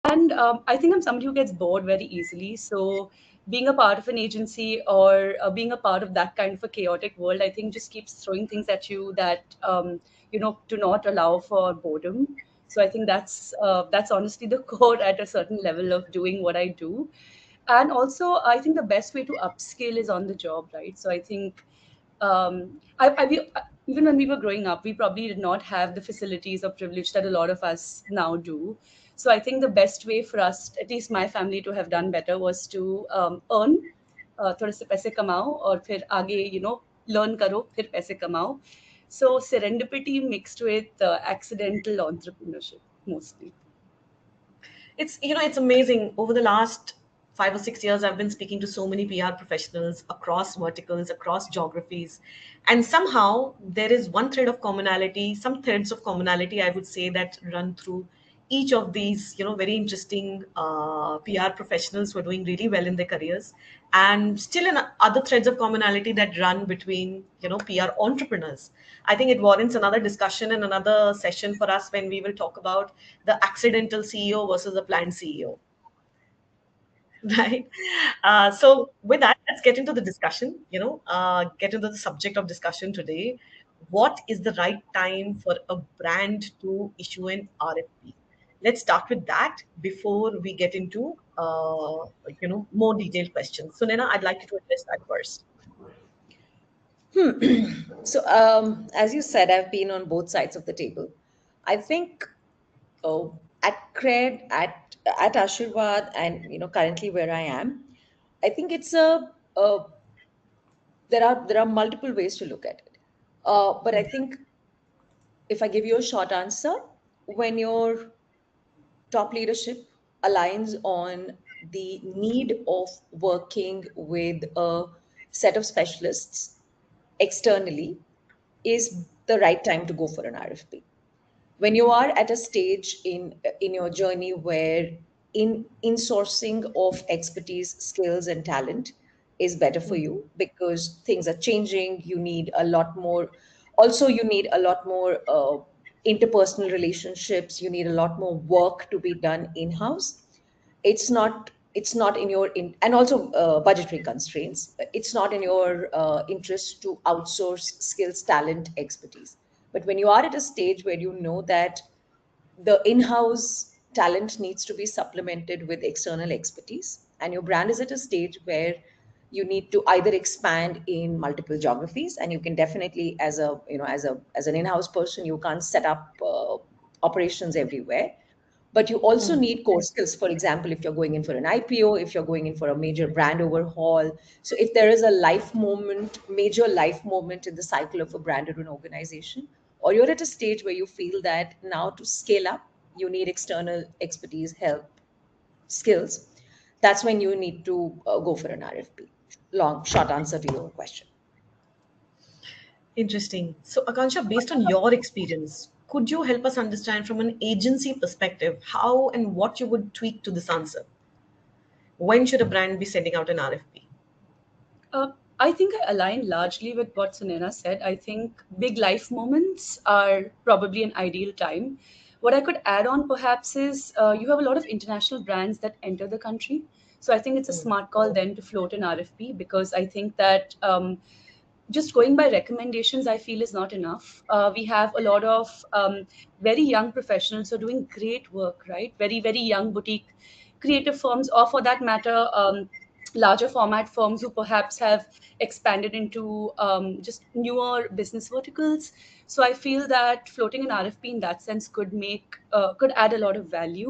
And I think I'm somebody who gets bored very easily. So being a part of an agency or being a part of that kind of a chaotic world, I think just keeps throwing things at you that do not allow for boredom. So I think that's honestly the core at a certain level of doing what I do. And also, I think the best way to upskill is on the job, right? So I think even when we were growing up, we probably did not have the facilities or privilege that a lot of us now do. So I think the best way for us, at least my family, to have done better was to earn, थोड़े से पैसे कमाओ और फिर आगे learn करो फिर पैसे कमाओ. So serendipity mixed with accidental entrepreneurship mostly. It's amazing. Over the last 5 or 6 years, I've been speaking to so many PR professionals across verticals, across geographies, and somehow there is one thread of commonality, some threads of commonality, I would say, that run through each of these, very interesting PR professionals who are doing really well in their careers, and still in other threads of commonality that run between, PR entrepreneurs. I think it warrants another discussion and another session for us when we will talk about the accidental CEO versus the planned CEO. Right. So with that, let's get into the discussion, get into the subject of discussion today. What is the right time for a brand to issue an RFP? Let's start with that before we get into, more detailed questions. So Nena, I'd like you to address that first. So, as you said, I've been on both sides of the table. I think at Cred, at Ashirwad, and currently where I am, I think it's a there are multiple ways to look at it. But I think if I give you a short answer, when your top leadership aligns on the need of working with a set of specialists externally, is the right time to go for an RFP. When you are at a stage in your journey where in sourcing of expertise, skills, and talent is better for you because things are changing, you need a lot more. Also, you need a lot more interpersonal relationships. You need a lot more work to be done in house. It's not in your and also budgetary constraints. It's not in your interest to outsource skills, talent, expertise. But when you are at a stage where you know that the in-house talent needs to be supplemented with external expertise, and your brand is at a stage where you need to either expand in multiple geographies, and you can definitely, as an in-house person, you can't set up operations everywhere, but you also need core skills. For example, if you're going in for an IPO, if you're going in for a major brand overhaul. So if there is a major life moment in the cycle of a brand or an organization, or you're at a stage where you feel that now to scale up, you need external expertise, help, skills, that's when you need to go for an RFP. Short answer to your question. Interesting. So, Akansha, based on your experience, could you help us understand from an agency perspective how and what you would tweak to this answer? When should a brand be sending out an RFP? I think I align largely with what Sunena said. I think big life moments are probably an ideal time. What I could add on perhaps is you have a lot of international brands that enter the country. So I think it's a smart call then to float an RFP because I think that just going by recommendations, I feel is not enough. We have a lot of very young professionals who are doing great work, right? Very, very young boutique creative firms, or for that matter, larger format firms who perhaps have expanded into just newer business verticals. So I feel that floating an RFP in that sense could add a lot of value.